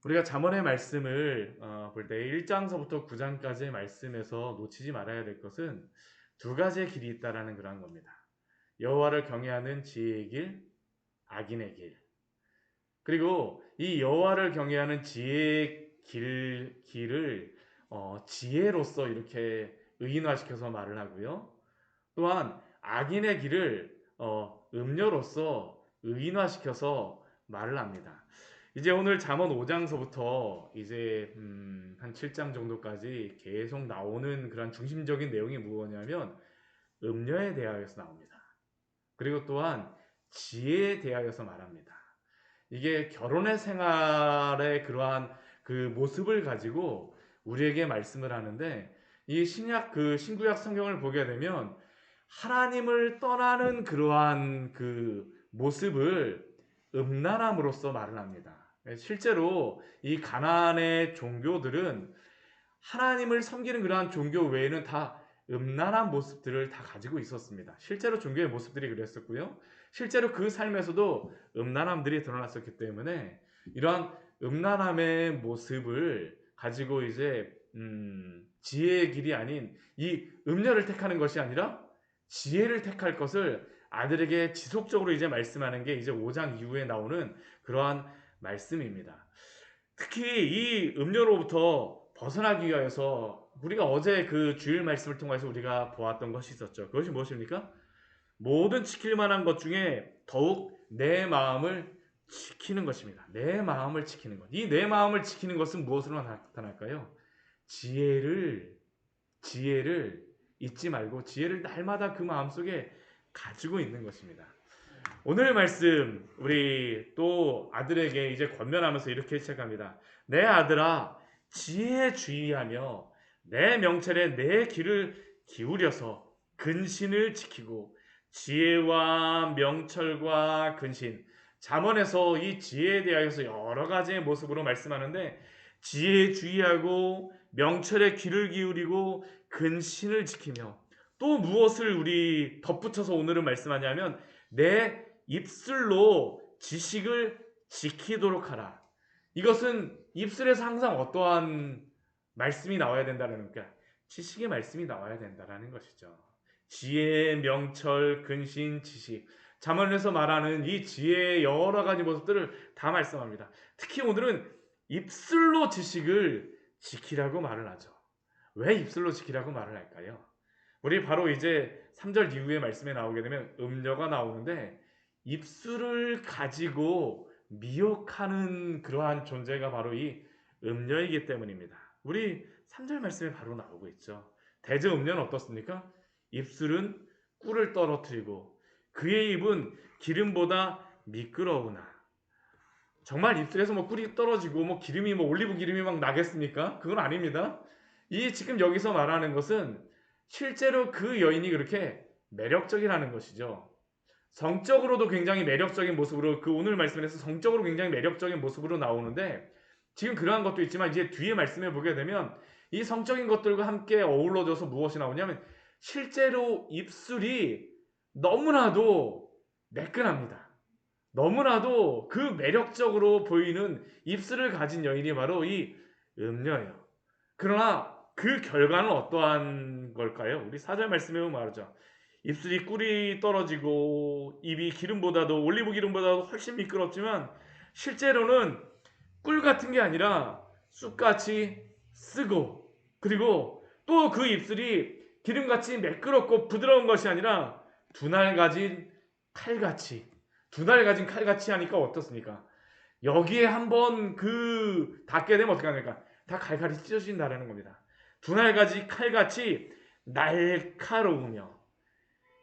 우리가 잠언의 말씀을 볼 때 1장서부터 9장까지의 말씀에서 놓치지 말아야 될 것은 두 가지의 길이 있다라는 그런 겁니다. 여호와를 경외하는 지혜의 길, 악인의 길. 그리고 이 여호와를 경외하는 지혜의 길을 지혜로서 이렇게 의인화시켜서 말을 하고요. 또한 악인의 길을 음료로서 의인화시켜서 말을 합니다. 이제 오늘 잠언 5장서부터 이제 한 7장 정도까지 계속 나오는 그런 중심적인 내용이 무엇이냐면 음료에 대하여서 나옵니다. 그리고 또한 지혜에 대하여서 말합니다. 이게 결혼의 생활의 그러한 그 모습을 가지고 우리에게 말씀을 하는데 이 신약 그 신구약 성경을 보게 되면 하나님을 떠나는 그러한 그 모습을 음란함으로써 말을 합니다. 실제로 이 가나안의 종교들은 하나님을 섬기는 그러한 종교 외에는 다 음란한 모습들을 다 가지고 있었습니다. 실제로 종교의 모습들이 그랬었고요. 실제로 그 삶에서도 음란함들이 드러났었기 때문에 이러한 음란함의 모습을 가지고 이제 지혜의 길이 아닌 이 음녀를 택하는 것이 아니라 지혜를 택할 것을 아들에게 지속적으로 이제 말씀하는 게 이제 5장 이후에 나오는 그러한 말씀입니다. 특히 이 음료로부터 벗어나기 위하여서 우리가 어제 그 주일 말씀을 통해서 우리가 보았던 것이 있었죠. 그것이 무엇입니까? 모든 지킬 만한 것 중에 더욱 내 마음을 지키는 것입니다. 내 마음을 지키는 것. 이 내 마음을 지키는 것은 무엇으로 나타날까요? 지혜를 잊지 말고 지혜를 날마다 그 마음속에 가지고 있는 것입니다. 오늘 말씀 우리 또 아들에게 이제 권면하면서 이렇게 시작합니다. 내 아들아 지혜에 주의하며 내 명철에 내 귀를 기울여서 근신을 지키고 지혜와 명철과 근신 잠언에서 이 지혜에 대하여서 여러 가지의 모습으로 말씀하는데 지혜에 주의하고 명철에 귀를 기울이고 근신을 지키며 또 무엇을 우리 덧붙여서 오늘은 말씀하냐면 내 입술로 지식을 지키도록 하라. 이것은 입술에서 항상 어떠한 말씀이 나와야 된다는 거니까 지식의 말씀이 나와야 된다는 것이죠. 지혜, 명철, 근신, 지식. 잠언에서 말하는 이 지혜의 여러 가지 모습들을 다 말씀합니다. 특히 오늘은 입술로 지식을 지키라고 말을 하죠. 왜 입술로 지키라고 말을 할까요? 우리 바로 이제 3절 이후의 말씀에 나오게 되면 음녀가 나오는데 입술을 가지고 미혹하는 그러한 존재가 바로 이 음녀이기 때문입니다. 우리 3절 말씀에 바로 나오고 있죠. 대저 음녀는 어떻습니까? 입술은 꿀을 떨어뜨리고 그의 입은 기름보다 미끄러우나. 정말 입술에서 뭐 꿀이 떨어지고 뭐 기름이 뭐 올리브 기름이 막 나겠습니까? 그건 아닙니다. 이 지금 여기서 말하는 것은 실제로 그 여인이 그렇게 매력적이라는 것이죠. 성적으로도 굉장히 매력적인 모습으로 그 오늘 말씀에서 성적으로 굉장히 매력적인 모습으로 나오는데 지금 그러한 것도 있지만 이제 뒤에 말씀에 보게 되면 이 성적인 것들과 함께 어우러져서 무엇이 나오냐면 실제로 입술이 너무나도 매끈합니다. 너무나도 그 매력적으로 보이는 입술을 가진 여인이 바로 이 음녀예요. 그러나 그 결과는 어떠한 걸까요? 우리 사절 말씀에 보면 말하죠. 입술이 꿀이 떨어지고 입이 기름보다도 올리브 기름보다도 훨씬 미끄럽지만 실제로는 꿀 같은 게 아니라 쑥같이 쓰고 그리고 또 그 입술이 기름같이 매끄럽고 부드러운 것이 아니라 두날 가진 칼같이 두날 가진 칼같이 하니까 어떻습니까? 여기에 한번 그 닿게 되면 어떻게 합니까? 다 갈갈이 찢어진다는 겁니다. 두날 가지 칼같이 날카로우며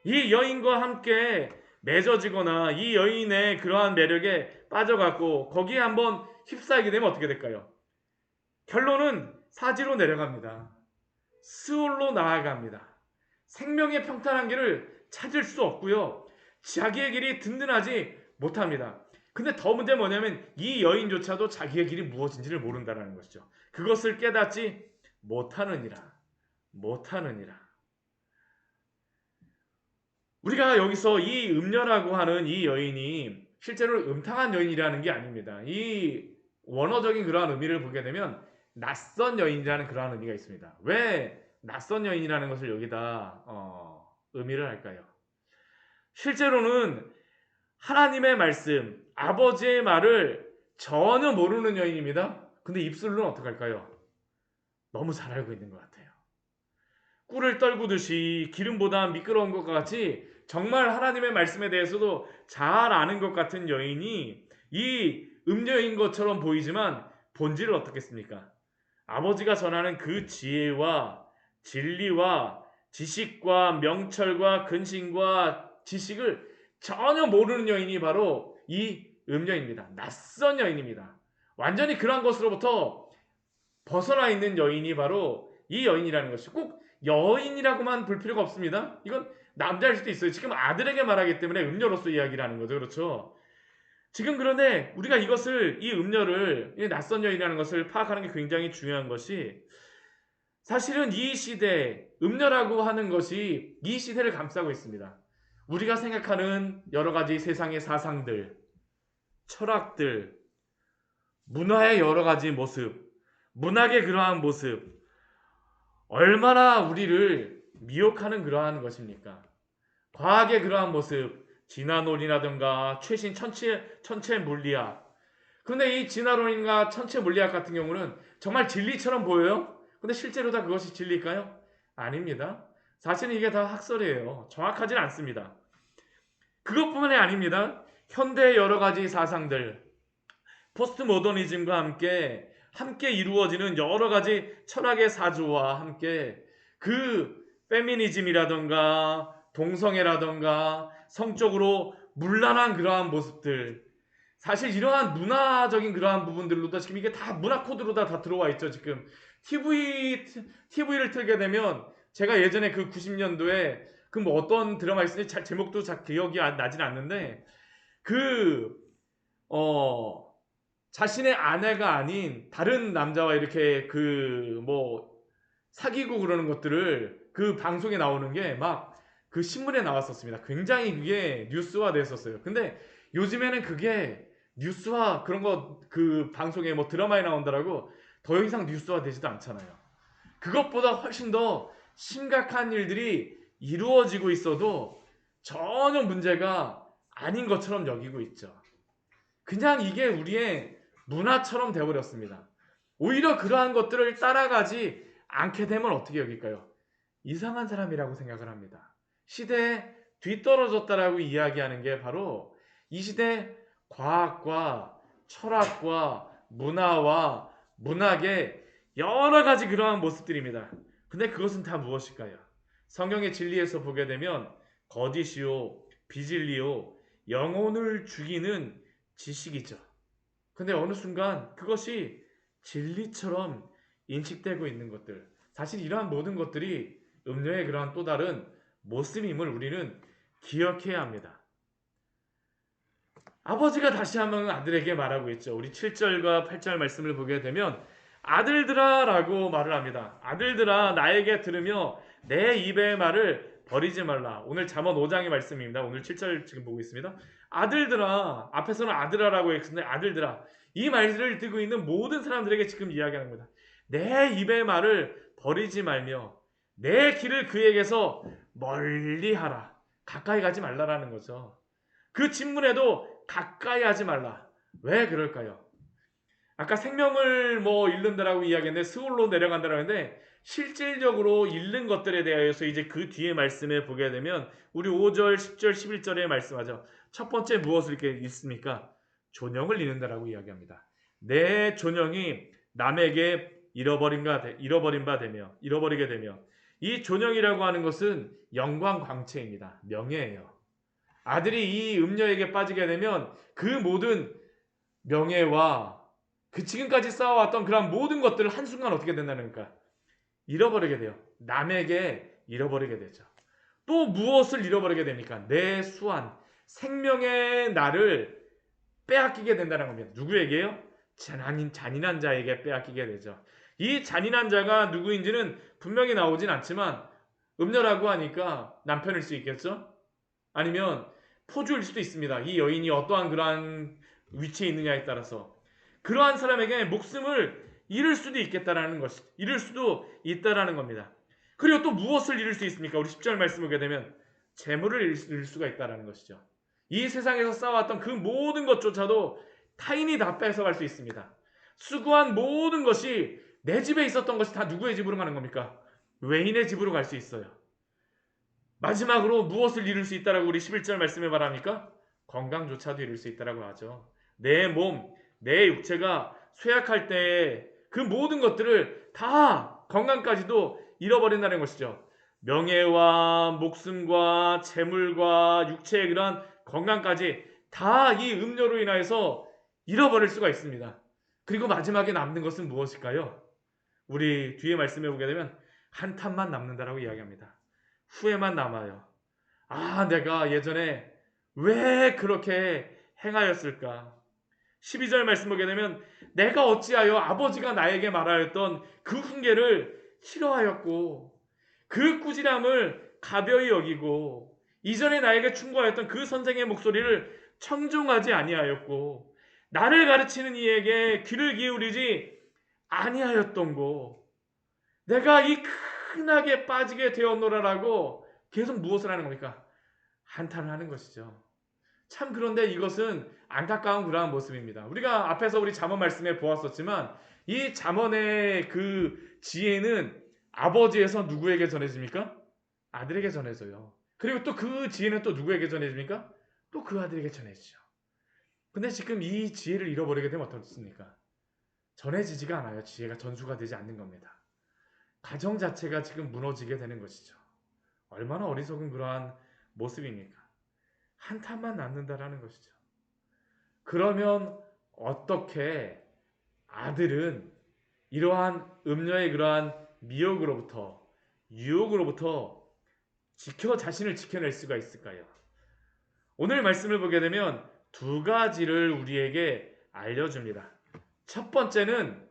이 여인과 함께 맺어지거나 이 여인의 그러한 매력에 빠져갖고 거기에 한번 휩싸이게 되면 어떻게 될까요? 결론은 사지로 내려갑니다. 스올로 나아갑니다. 생명의 평탄한 길을 찾을 수 없고요. 자기의 길이 든든하지 못합니다. 근데 더 문제는 뭐냐면 이 여인조차도 자기의 길이 무엇인지를 모른다는 것이죠. 그것을 깨닫지 못하느니라. 못하느니라. 우리가 여기서 이 음녀라고 하는 이 여인이 실제로 음탕한 여인이라는 게 아닙니다. 이 원어적인 그러한 의미를 보게 되면 낯선 여인이라는 그러한 의미가 있습니다. 왜 낯선 여인이라는 것을 여기다 의미를 할까요? 실제로는 하나님의 말씀, 아버지의 말을 전혀 모르는 여인입니다. 근데 입술로는 어떡할까요? 너무 잘 알고 있는 것 같아요. 꿀을 떨구듯이 기름보다 미끄러운 것과 같이 정말 하나님의 말씀에 대해서도 잘 아는 것 같은 여인이 이 음녀인 것처럼 보이지만 본질을 어떻겠습니까? 아버지가 전하는 그 지혜와 진리와 지식과 명철과 근신과 지식을 전혀 모르는 여인이 바로 이 음녀입니다. 낯선 여인입니다. 완전히 그러한 것으로부터 벗어나 있는 여인이 바로 이 여인이라는 것이 꼭 여인이라고만 볼 필요가 없습니다. 이건 남자일 수도 있어요. 지금 아들에게 말하기 때문에 음녀로서 이야기를 하는 거죠. 그렇죠? 지금 그런데 우리가 이것을 이 음녀를 이 낯선 여인이라는 것을 파악하는 게 굉장히 중요한 것이 사실은 이 시대 음녀라고 하는 것이 이 시대를 감싸고 있습니다. 우리가 생각하는 여러 가지 세상의 사상들, 철학들, 문화의 여러 가지 모습, 문학의 그러한 모습, 얼마나 우리를 미혹하는 그러한 것입니까? 과학의 그러한 모습, 진화론이라든가 최신 천체 물리학. 그런데 이 진화론과 천체 물리학 같은 경우는 정말 진리처럼 보여요? 근데 실제로 다 그것이 진리일까요? 아닙니다. 사실은 이게 다 학설이에요. 정확하진 않습니다. 그것뿐만이 아닙니다. 현대의 여러 가지 사상들, 포스트 모더니즘과 함께 이루어지는 여러 가지 철학의 사조와 함께 그 페미니즘이라던가 동성애라던가 성적으로 문란한 그러한 모습들, 사실 이러한 문화적인 그러한 부분들로도 지금 이게 다 문화 코드로 다 들어와 있죠. 지금 TV를 틀게 되면 제가 예전에 그 90년도에 그 뭐 어떤 드라마 있었는지 제목도 잘 기억이 나진 않는데 그 자신의 아내가 아닌 다른 남자와 이렇게 그 뭐 사귀고 그러는 것들을 그 방송에 나오는 게 막 그 신문에 나왔었습니다. 굉장히 그게 뉴스화 됐었어요. 근데 요즘에는 그게 뉴스화 그런 거 그 방송에 뭐 드라마에 나온다라고 더 이상 뉴스화 되지도 않잖아요. 그것보다 훨씬 더 심각한 일들이 이루어지고 있어도 전혀 문제가 아닌 것처럼 여기고 있죠. 그냥 이게 우리의 문화처럼 되어버렸습니다. 오히려 그러한 것들을 따라가지 않게 되면 어떻게 여길까요? 이상한 사람이라고 생각을 합니다. 시대에 뒤떨어졌다라고 이야기하는 게 바로 이 시대 과학과 철학과 문화와 문학의 여러 가지 그러한 모습들입니다. 근데 그것은 다 무엇일까요? 성경의 진리에서 보게 되면 거짓이요, 비진리요, 영혼을 죽이는 지식이죠. 근데 어느 순간 그것이 진리처럼 인식되고 있는 것들, 사실 이러한 모든 것들이 음료의 그러한 또 다른 모습임을 우리는 기억해야 합니다. 아버지가 다시 한번 아들에게 말하고 있죠. 우리 7절과 8절 말씀을 보게 되면 아들들아 라고 말을 합니다. 아들들아 나에게 들으며 내 입의 말을 버리지 말라. 오늘 잠언 5장의 말씀입니다. 오늘 7절 지금 보고 있습니다. 아들들아, 앞에서는 아들아라고 했는데 아들들아, 이 말을 듣고 있는 모든 사람들에게 지금 이야기하는 겁니다. 내 입의 말을 버리지 말며 내 길을 그에게서 멀리 하라. 가까이 가지 말라라는 거죠. 그 직문에도 가까이 하지 말라. 왜 그럴까요? 아까 생명을 뭐 잃는다라고 이야기했는데 스올로 내려간다라고 했는데 실질적으로 잃는 것들에 대하여서 이제 그 뒤에 말씀에 보게 되면 우리 5절, 10절, 11절에 말씀하죠. 첫 번째 무엇을 이렇게 잃습니까? 존영을 잃는다라고 이야기합니다. 내 존영이 남에게 잃어버리게 되며 이 존영이라고 하는 것은 영광 광채입니다. 명예예요. 아들이 이 음녀에게 빠지게 되면 그 모든 명예와 그 지금까지 쌓아왔던 그런 모든 것들을 한순간 어떻게 된다는가? 잃어버리게 돼요. 남에게 잃어버리게 되죠. 또 무엇을 잃어버리게 됩니까? 내 수완, 생명의 나를 빼앗기게 된다는 겁니다. 누구에게요? 잔인한 자에게 빼앗기게 되죠. 이 잔인한 자가 누구인지는 분명히 나오진 않지만 음녀라고 하니까 남편일 수 있겠죠? 아니면 포주일 수도 있습니다. 이 여인이 어떠한 그러한 위치에 있느냐에 따라서. 그러한 사람에게 목숨을 잃을 수도 있겠다라는 것, 잃을 수도 있다라는 겁니다. 그리고 또 무엇을 잃을 수 있습니까? 우리 10절 말씀을 보게 되면 재물을 잃을 수가 있다라는 것이죠. 이 세상에서 쌓아왔던 그 모든 것조차도 타인이 다 뺏어갈 수 있습니다. 수고한 모든 것이 내 집에 있었던 것이 다 누구의 집으로 가는 겁니까? 외인의 집으로 갈 수 있어요. 마지막으로 무엇을 잃을 수 있다라고 우리 11절 말씀에 말합니까? 건강조차도 잃을 수 있다라고 하죠. 내 몸, 내 육체가 쇠약할 때 그 모든 것들을 다 건강까지도 잃어버린다는 것이죠. 명예와 목숨과 재물과 육체의 그런 건강까지 다 이 음료로 인하여서 잃어버릴 수가 있습니다. 그리고 마지막에 남는 것은 무엇일까요? 우리 뒤에 말씀해 보게 되면 한탄만 남는다라고 이야기합니다. 후회만 남아요. 아, 내가 예전에 왜 그렇게 행하였을까? 12절 말씀 보게 되면 내가 어찌하여 아버지가 나에게 말하였던 그 훈계를 싫어하였고 그 꾸지람을 가벼이 여기고 이전에 나에게 충고하였던 그 선생의 목소리를 청종하지 아니하였고 나를 가르치는 이에게 귀를 기울이지 아니하였던고 내가 이 큰 악에 빠지게 되었노라라고 계속 무엇을 하는 겁니까? 한탄을 하는 것이죠. 참 그런데 이것은 안타까운 그러한 모습입니다. 우리가 앞에서 우리 잠언 말씀에 보았었지만 이 잠언의 그 지혜는 아버지에서 누구에게 전해집니까? 아들에게 전해져요. 그리고 또 그 지혜는 또 누구에게 전해집니까? 또 그 아들에게 전해지죠. 근데 지금 이 지혜를 잃어버리게 되면 어떻습니까? 전해지지가 않아요. 지혜가 전수가 되지 않는 겁니다. 가정 자체가 지금 무너지게 되는 것이죠. 얼마나 어리석은 그러한 모습입니까? 한탄만 남는다라는 것이죠. 그러면 어떻게 아들은 이러한 음녀의 그러한 미혹으로부터 유혹으로부터 자신을 지켜낼 수가 있을까요? 오늘 말씀을 보게 되면 두 가지를 우리에게 알려줍니다. 첫 번째는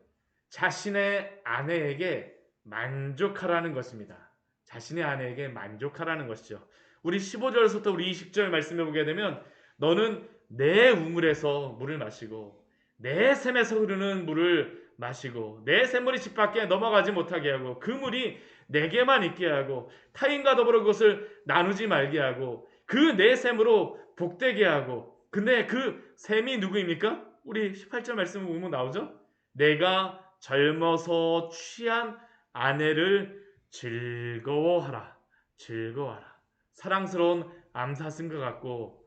자신의 아내에게 만족하라는 것입니다. 자신의 아내에게 만족하라는 것이죠. 우리 15절부터 우리 20절 말씀해 보게 되면 너는 내 우물에서 물을 마시고 내 샘에서 흐르는 물을 마시고 내 샘물이 집 밖에 넘어가지 못하게 하고 그 물이 내게만 있게 하고 타인과 더불어 그것을 나누지 말게 하고 그 내 샘으로 복되게 하고 근데 그 샘이 누구입니까? 우리 18절 말씀 보면 나오죠? 내가 젊어서 취한 아내를 즐거워하라. 즐거워하라. 사랑스러운 암사슴과 같고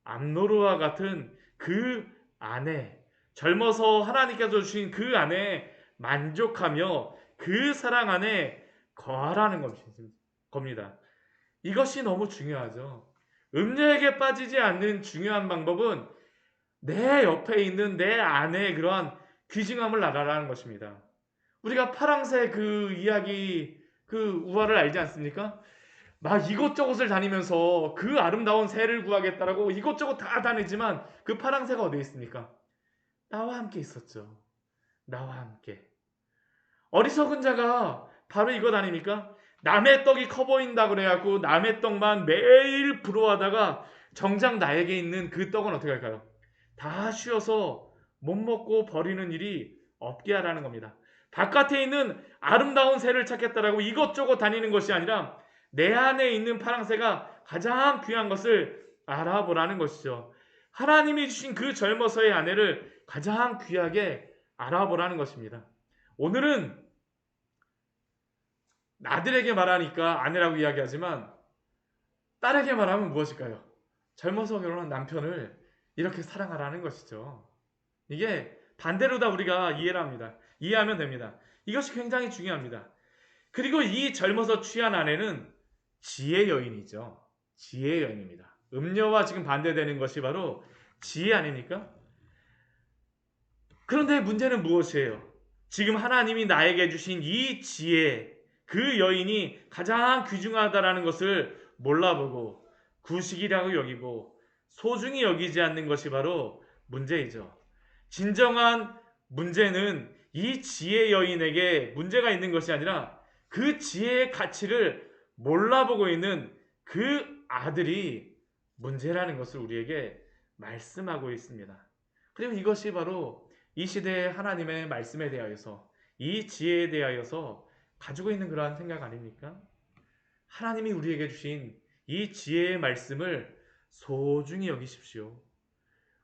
암노루와 같은 그 아내, 젊어서 하나님께서 주신 그 아내에 만족하며 그 사랑 안에 거하라는 겁니다. 이것이 너무 중요하죠. 음녀에게 빠지지 않는 중요한 방법은 내 옆에 있는 내 아내의 그러한 귀중함을 알아라는 것입니다. 우리가 파랑새 그 이야기 그 우화를 알지 않습니까? 막 이곳저곳을 다니면서 그 아름다운 새를 구하겠다라고 이곳저곳 다 다니지만 그 파랑새가 어디에 있습니까? 나와 함께 있었죠. 나와 함께. 어리석은 자가 바로 이것 아닙니까? 남의 떡이 커 보인다 그래갖고 남의 떡만 매일 부러워하다가 정작 나에게 있는 그 떡은 어떻게 할까요? 다 쉬어서 못 먹고 버리는 일이 없게 하라는 겁니다. 바깥에 있는 아름다운 새를 찾겠다라고 이것저것 다니는 것이 아니라 내 안에 있는 파랑새가 가장 귀한 것을 알아보라는 것이죠. 하나님이 주신 그 젊어서의 아내를 가장 귀하게 알아보라는 것입니다. 오늘은 아들에게 말하니까 아내라고 이야기하지만 딸에게 말하면 무엇일까요? 젊어서 결혼한 남편을 이렇게 사랑하라는 것이죠. 이게 반대로 다 우리가 이해를 합니다. 이해하면 됩니다. 이것이 굉장히 중요합니다. 그리고 이 젊어서 취한 아내는 지혜 여인이죠. 지혜 여인입니다. 음녀와 지금 반대되는 것이 바로 지혜 아닙니까? 그런데 문제는 무엇이에요? 지금 하나님이 나에게 주신 이 지혜, 그 여인이 가장 귀중하다라는 것을 몰라보고 구식이라고 여기고 소중히 여기지 않는 것이 바로 문제이죠. 진정한 문제는 이 지혜 여인에게 문제가 있는 것이 아니라 그 지혜의 가치를 몰라보고 있는 그 아들이 문제라는 것을 우리에게 말씀하고 있습니다. 그리고 이것이 바로 이 시대의 하나님의 말씀에 대하여서, 이 지혜에 대하여서 가지고 있는 그러한 생각 아닙니까? 하나님이 우리에게 주신 이 지혜의 말씀을 소중히 여기십시오.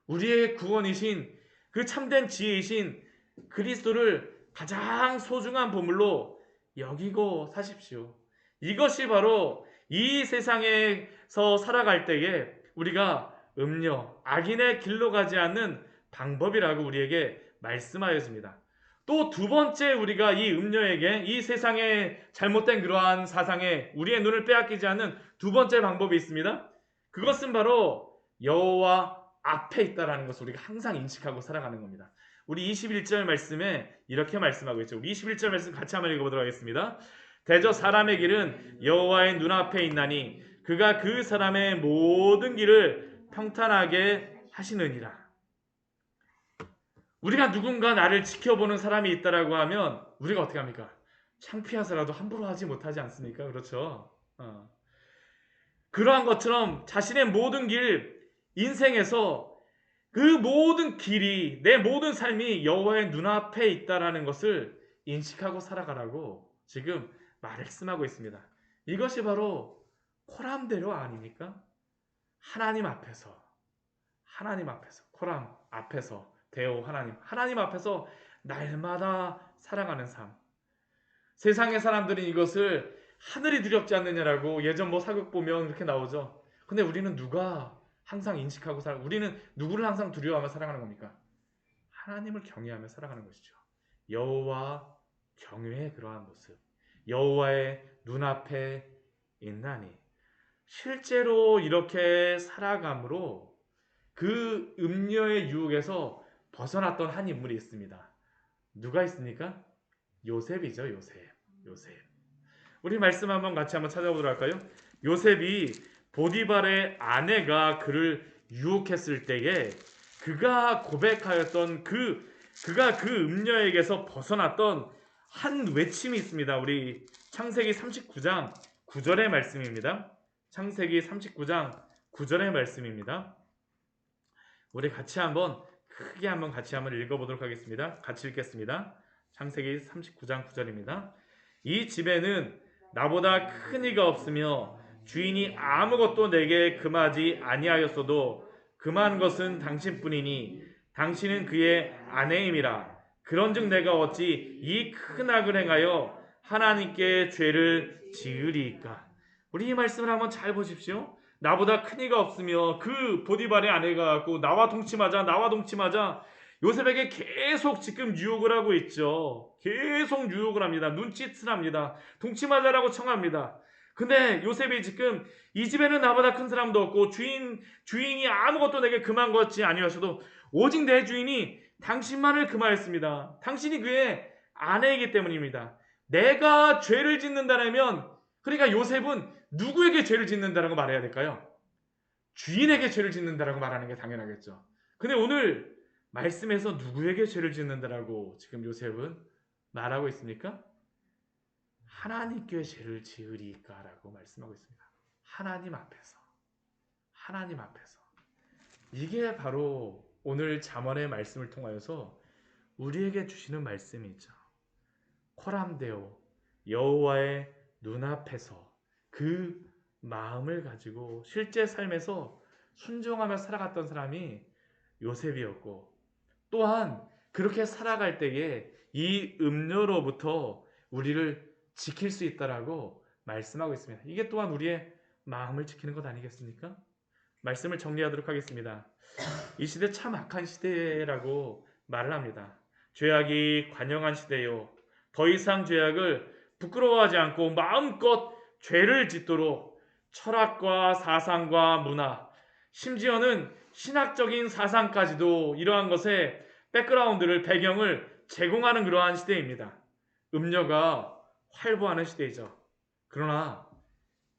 우리의 구원이신 그 참된 지혜이신 그리스도를 가장 소중한 보물로 여기고 사십시오. 이것이 바로 이 세상에서 살아갈 때에 우리가 음녀, 악인의 길로 가지 않는 방법이라고 우리에게 말씀하였습니다. 또 두 번째, 우리가 이 음녀에게, 이 세상의 잘못된 그러한 사상에 우리의 눈을 빼앗기지 않는 두 번째 방법이 있습니다. 그것은 바로 여호와 앞에 있다라는 것을 우리가 항상 인식하고 살아가는 겁니다. 우리 21절 말씀에 이렇게 말씀하고 있죠. 우리 21절 말씀 같이 한번 읽어보도록 하겠습니다. 대저 사람의 길은 여호와의 눈앞에 있나니 그가 그 사람의 모든 길을 평탄하게 하시느니라. 우리가 누군가 나를 지켜보는 사람이 있다라고 하면 우리가 어떻게 합니까? 창피해서라도 함부로 하지 못하지 않습니까? 그렇죠? 그러한 것처럼 자신의 모든 길, 인생에서 그 모든 길이, 내 모든 삶이 여호와의 눈앞에 있다라는 것을 인식하고 살아가라고 지금 말씀하고 있습니다. 이것이 바로 코람대로 아닙니까? 하나님 앞에서 코람 앞에서 대오 하나님 앞에서 날마다 살아가는 삶. 세상의 사람들은 이것을 하늘이 두렵지 않느냐라고 예전 뭐 사극 보면 이렇게 나오죠. 근데 우리는 누가 항상 인식하고 우리는 누구를 항상 두려워하며 살아가는 겁니까? 하나님을 경외하며 살아가는 것이죠. 여호와 경외의 그러한 모습, 여호와의 눈앞에 있나니, 실제로 이렇게 살아감으로 그 음녀의 유혹에서 벗어났던 한 인물이 있습니다. 누가 있습니까? 요셉이죠. 요셉. 우리 말씀 같이 한번 찾아보도록 할까요? 요셉이 보디발의 아내가 그를 유혹했을 때에 그가 고백하였던 그가 그 음녀에게서 벗어났던 한 외침이 있습니다. 우리 창세기 39장 9절의 말씀입니다. 창세기 39장 9절의 말씀입니다. 우리 같이 한번 크게 같이 한번 읽어보도록 하겠습니다. 같이 읽겠습니다. 창세기 39장 9절입니다. 이 집에는 나보다 큰 이가 없으며 주인이 아무것도 내게 금하지 아니하였어도 금한 것은 당신뿐이니 당신은 그의 아내임이라. 그런즉 내가 어찌 이 큰 악을 행하여 하나님께 죄를 지으리이까. 우리 이 말씀을 한번 잘 보십시오. 나보다 큰 이가 없으며 그 보디발의 아내가 갖고 나와 동침하자 요셉에게 계속 지금 유혹을 하고 있죠. 계속 유혹을 합니다. 눈짓을 합니다. 동침하자라고 청합니다. 근데 요셉이 지금 이 집에는 나보다 큰 사람도 없고 주인이 아무것도 내게 금한 것이 아니었어도 오직 내 주인이 당신만을 금하였습니다. 당신이 그의 아내이기 때문입니다. 내가 죄를 짓는다면, 그러니까 요셉은 누구에게 죄를 짓는다라고 말해야 될까요? 주인에게 죄를 짓는다라고 말하는 게 당연하겠죠. 근데 오늘 말씀에서 누구에게 죄를 짓는다라고 지금 요셉은 말하고 있습니까? 하나님께 죄를 지으리까라고 말씀하고 있습니다. 하나님 앞에서. 이게 바로 오늘 잠언의 말씀을 통하여서 우리에게 주시는 말씀이죠. 코람데오, 여호와의 눈앞에서 그 마음을 가지고 실제 삶에서 순종하며 살아갔던 사람이 요셉이었고, 또한 그렇게 살아갈 때에 이 음료로부터 우리를 지킬 수 있다라고 말씀하고 있습니다. 이게 또한 우리의 마음을 지키는 것 아니겠습니까? 말씀을 정리하도록 하겠습니다. 이 시대 참 악한 시대라고 말을 합니다. 죄악이 관영한 시대요. 더 이상 죄악을 부끄러워하지 않고 마음껏 죄를 짓도록 철학과 사상과 문화, 심지어는 신학적인 사상까지도 이러한 것에 백그라운드를, 배경을 제공하는 그러한 시대입니다. 음녀가 활보하는 시대이죠. 그러나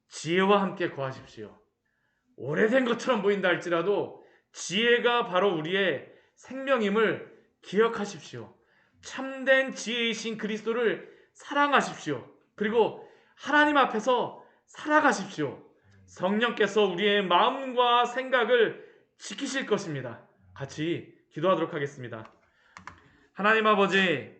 지혜와 함께 거하십시오. 오래된 것처럼 보인다 할지라도 지혜가 바로 우리의 생명임을 기억하십시오. 참된 지혜이신 그리스도를 사랑하십시오. 그리고 하나님 앞에서 살아가십시오. 성령께서 우리의 마음과 생각을 지키실 것입니다. 같이 기도하도록 하겠습니다. 하나님 아버지,